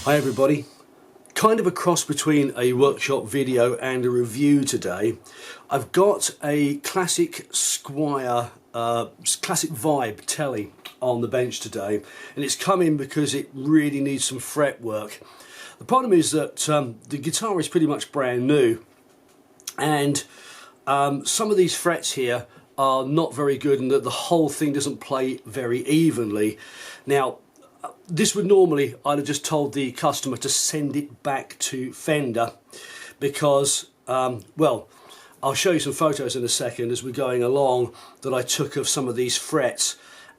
Hi everybody, kind of a cross between a workshop video and a review today. I've got a classic Squier Classic Vibe Telly on the bench today, and it's come in because it really needs some fret work. The problem is that the guitar is pretty much brand new, and some of these frets here are not very good, and that the whole thing doesn't play very evenly. Now, this would normally, I'd have just told the customer to send it back to Fender because, well, I'll show you some photos in a second as we're going along that I took of some of these frets,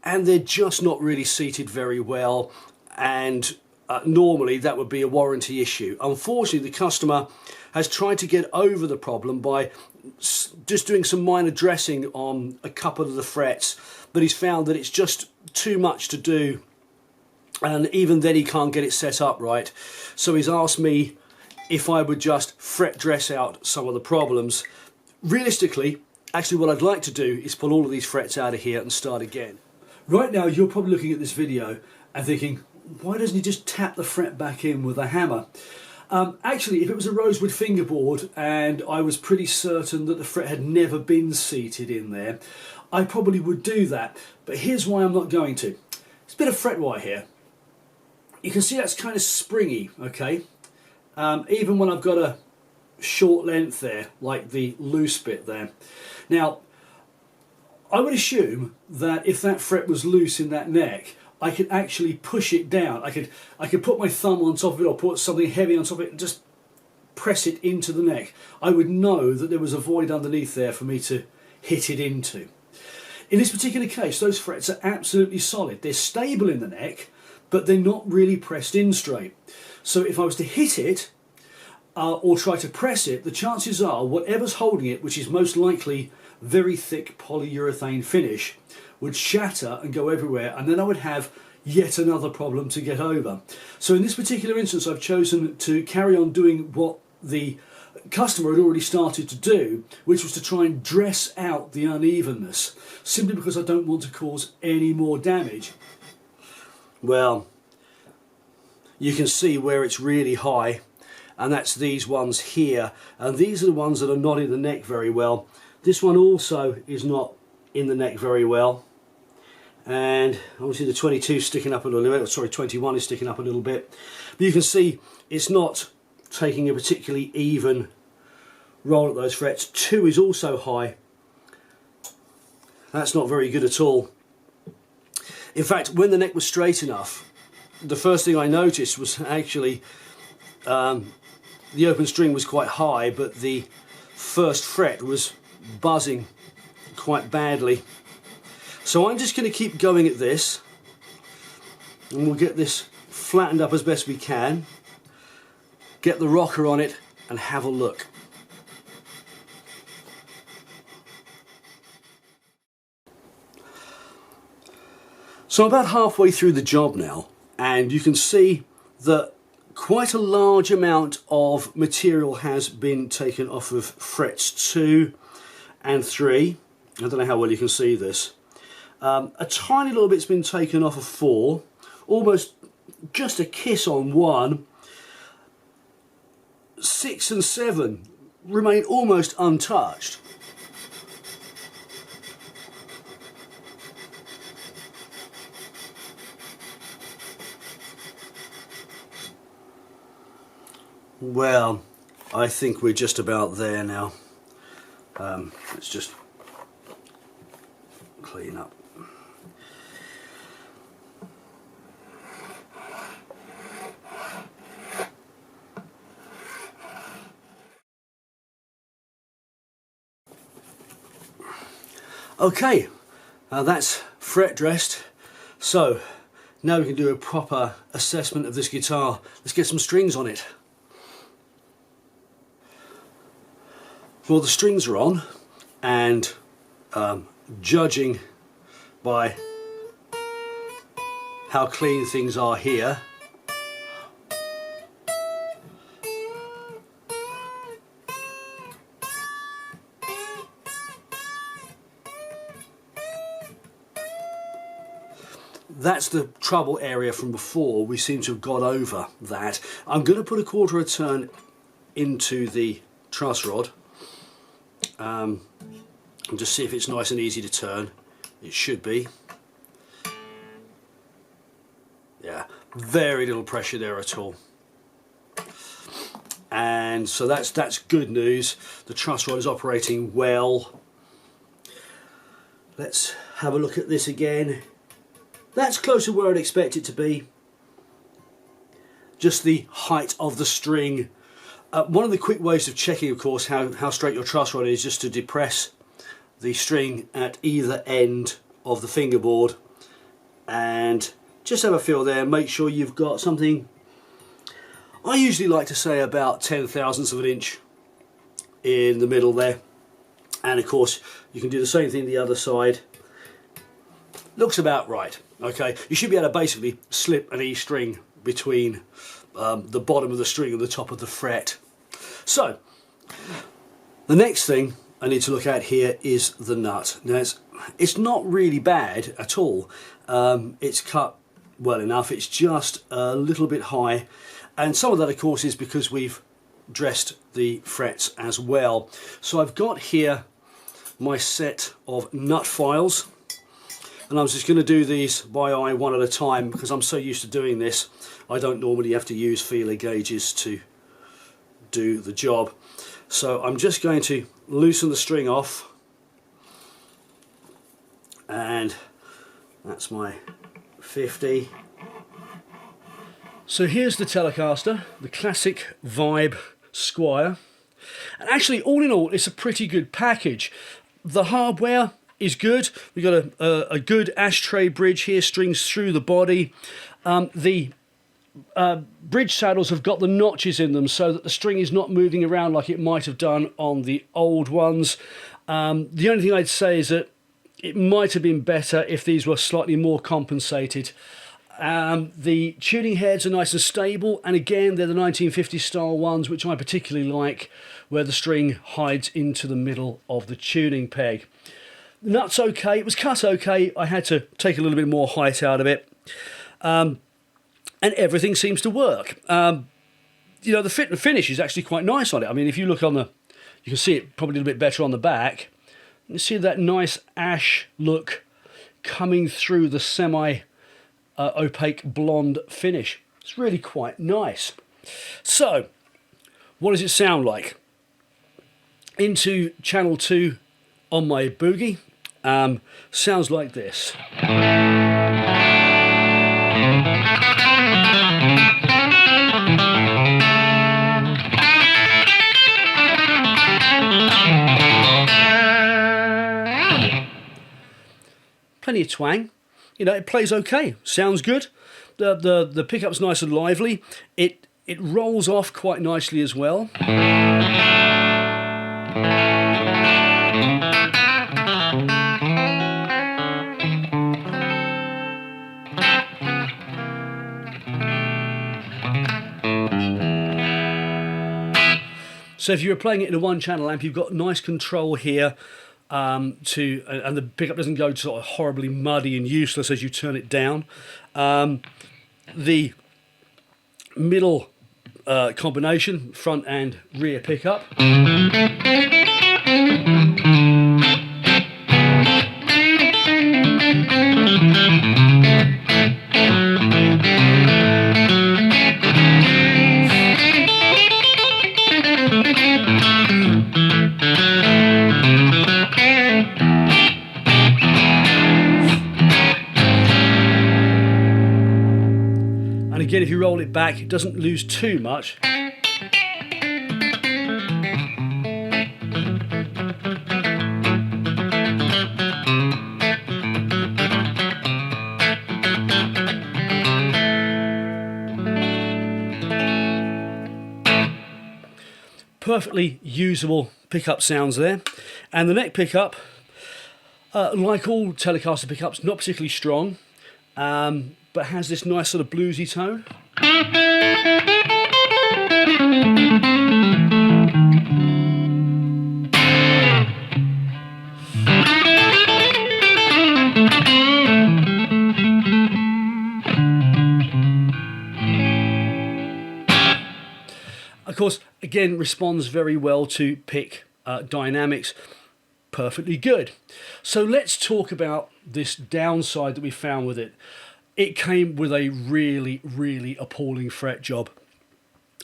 and they're just not really seated very well, and normally that would be a warranty issue. Unfortunately, the customer has tried to get over the problem by just doing some minor dressing on a couple of the frets, but he's found that it's just too much to do, and even then he can't get it set up right. So he's asked me if I would just fret dress out some of the problems. Realistically, actually what I'd like to do is pull all of these frets out of here and start again. Right now you're probably looking at this video and thinking, why doesn't he just tap the fret back in with a hammer? Actually, if it was a rosewood fingerboard and I was pretty certain that the fret had never been seated in there, I probably would do that. But here's why I'm not going to. It's a bit of fret wire here. You can see that's kind of springy, okay? Even when I've got a short length there, like the loose bit there. Now, I would assume that if that fret was loose in that neck, I could actually push it down. I could put my thumb on top of it or put something heavy on top of it and just press it into the neck. I would know that there was a void underneath there for me to hit it into. In this particular case, those frets are absolutely solid. They're stable in the neck, but they're not really pressed in straight. So if I was to hit it or try to press it, the chances are whatever's holding it, which is most likely very thick polyurethane finish, would shatter and go everywhere, and then I would have yet another problem to get over. So in this particular instance, I've chosen to carry on doing what the customer had already started to do, which was to try and dress out the unevenness, simply because I don't want to cause any more damage. Well, you can see where it's really high, and that's these ones here, and these are the ones that are not in the neck very well. This one also is not in the neck very well, and obviously the 22 is sticking up a little bit, sorry, 21 is sticking up a little bit, but you can see it's not taking a particularly even roll at those frets. 2 is also high. That's not very good at all. In fact, when the neck was straight enough, the first thing I noticed was actually the open string was quite high, but the first fret was buzzing quite badly. So I'm just going to keep going at this, and we'll get this flattened up as best we can, get the rocker on it and have a look. So I'm about halfway through the job now, and you can see that quite a large amount of material has been taken off of frets 2 and 3. I don't know how well you can see this. A tiny little bit's been taken off of 4, almost just a kiss on 1. 6 and 7 remain almost untouched. Well, I think we're just about there now. Let's just clean up. Okay, that's fret dressed. So now we can do a proper assessment of this guitar. Let's get some strings on it. Well, the strings are on, and judging by how clean things are here, that's the trouble area from before. We seem to have got over that. I'm going to put a quarter of a turn into the truss rod and just see if it's nice and easy to turn. It should be. Yeah, very little pressure there at all. And so that's good news. The truss rod is operating well. Let's have a look at this again. That's close to where I'd expect it to be. Just the height of the string. One of the quick ways of checking, of course, how straight your truss rod is just to depress the string at either end of the fingerboard and just have a feel there. Make sure you've got something, I usually like to say about 0.10 of an inch in the middle there. And of course you can do the same thing the other side. Looks about right. Okay, you should be able to basically slip an E string between the bottom of the string and the top of the fret. So the next thing I need to look at here is the nut. Now it's not really bad at all. It's cut well enough. It's just a little bit high, and some of that of course is because we've dressed the frets as well. So I've got here my set of nut files, and I'm just going to do these by eye one at a time because I'm so used to doing this. I don't normally have to use feeler gauges to do the job. So I'm just going to loosen the string off, and that's my 50. So here's the Telecaster, the Classic Vibe Squier, and actually all in all it's a pretty good package. The hardware is good. We've got a good ashtray bridge here, strings through the body. The bridge saddles have got the notches in them so that the string is not moving around like it might have done on the old ones. The only thing I'd say is that it might have been better if these were slightly more compensated. The tuning heads are nice and stable, and again they're the 1950s style ones, which I particularly like, where the string hides into the middle of the tuning peg. The nut's okay, it was cut okay, I had to take a little bit more height out of it. And everything seems to work. You know, the fit and finish is actually quite nice on it. I mean, if you look on the, you can see it probably a little bit better on the back. You see that nice ash look coming through the semi-opaque blonde finish. It's really quite nice. So, what does it sound like? Into channel 2 on my boogie. Sounds like this. Plenty of twang, you know, it plays okay, sounds good. The pickup's nice and lively. It rolls off quite nicely as well. So if you're playing it in a one-channel amp, you've got nice control here. And the pickup doesn't go sort of horribly muddy and useless as you turn it down. The middle combination, front and rear pickup. And again, if you roll it back, it doesn't lose too much. Perfectly usable pickup sounds there. And the neck pickup, like all Telecaster pickups, not particularly strong, but has this nice sort of bluesy tone. Of course, again, responds very well to pick dynamics. Perfectly good. So let's talk about this downside that we found with it. It came with a really, really appalling fret job.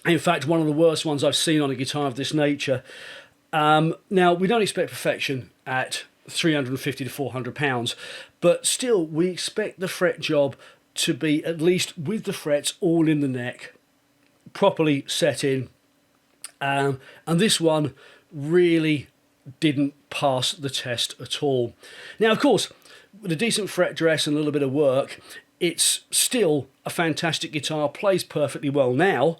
In fact, one of the worst ones I've seen on a guitar of this nature. Now, we don't expect perfection at 350 to 400 pounds, but still we expect the fret job to be at least with the frets all in the neck, properly set in, and this one really didn't pass the test at all. Now, of course, with a decent fret dress and a little bit of work, it's still a fantastic guitar, plays perfectly well now,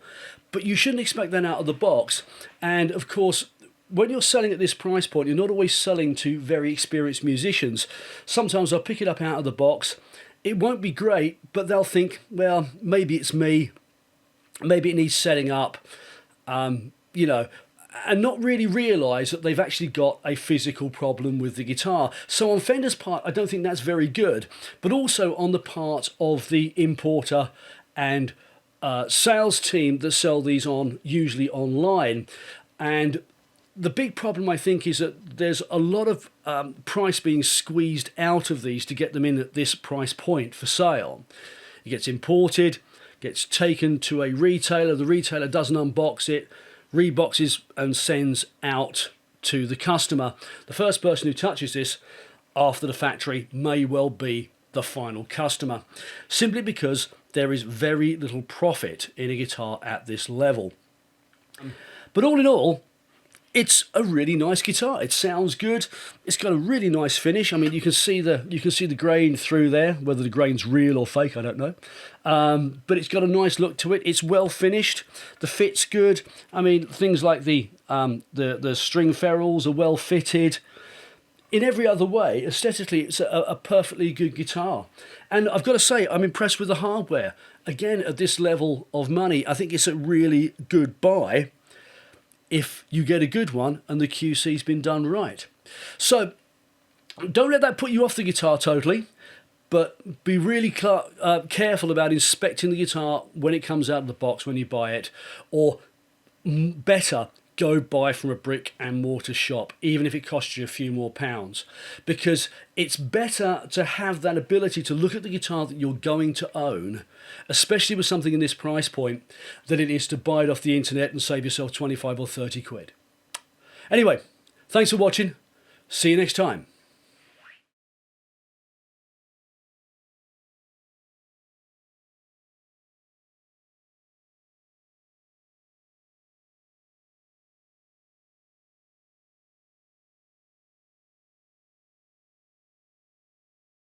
but you shouldn't expect that out of the box. And of course, when you're selling at this price point, you're not always selling to very experienced musicians. Sometimes they'll pick it up out of the box. It won't be great, but they'll think, well, maybe it's me, maybe it needs setting up, you know, and not really realise that they've actually got a physical problem with the guitar. So on Fender's part, I don't think that's very good, but also on the part of the importer and sales team that sell these on, usually online. And the big problem, I think, is that there's a lot of price being squeezed out of these to get them in at this price point for sale. It gets imported, gets taken to a retailer, the retailer doesn't unbox it, reboxes and sends out to the customer. The first person who touches this after the factory may well be the final customer, simply because there is very little profit in a guitar at this level. But all in all, it's a really nice guitar. It sounds good. It's got a really nice finish. I mean, you can see the grain through there. Whether the grain's real or fake, I don't know. But it's got a nice look to it. It's well finished. The fit's good. I mean, things like the string ferrules are well fitted. In every other way, aesthetically, it's a perfectly good guitar. And I've got to say, I'm impressed with the hardware. Again, at this level of money, I think it's a really good buy if you get a good one and the QC's been done right. So don't let that put you off the guitar totally, but be really careful about inspecting the guitar when it comes out of the box when you buy it, or better, go buy from a brick and mortar shop, even if it costs you a few more pounds, because it's better to have that ability to look at the guitar that you're going to own, especially with something in this price point, than it is to buy it off the internet and save yourself 25 or 30 quid. Anyway, thanks for watching. See you next time.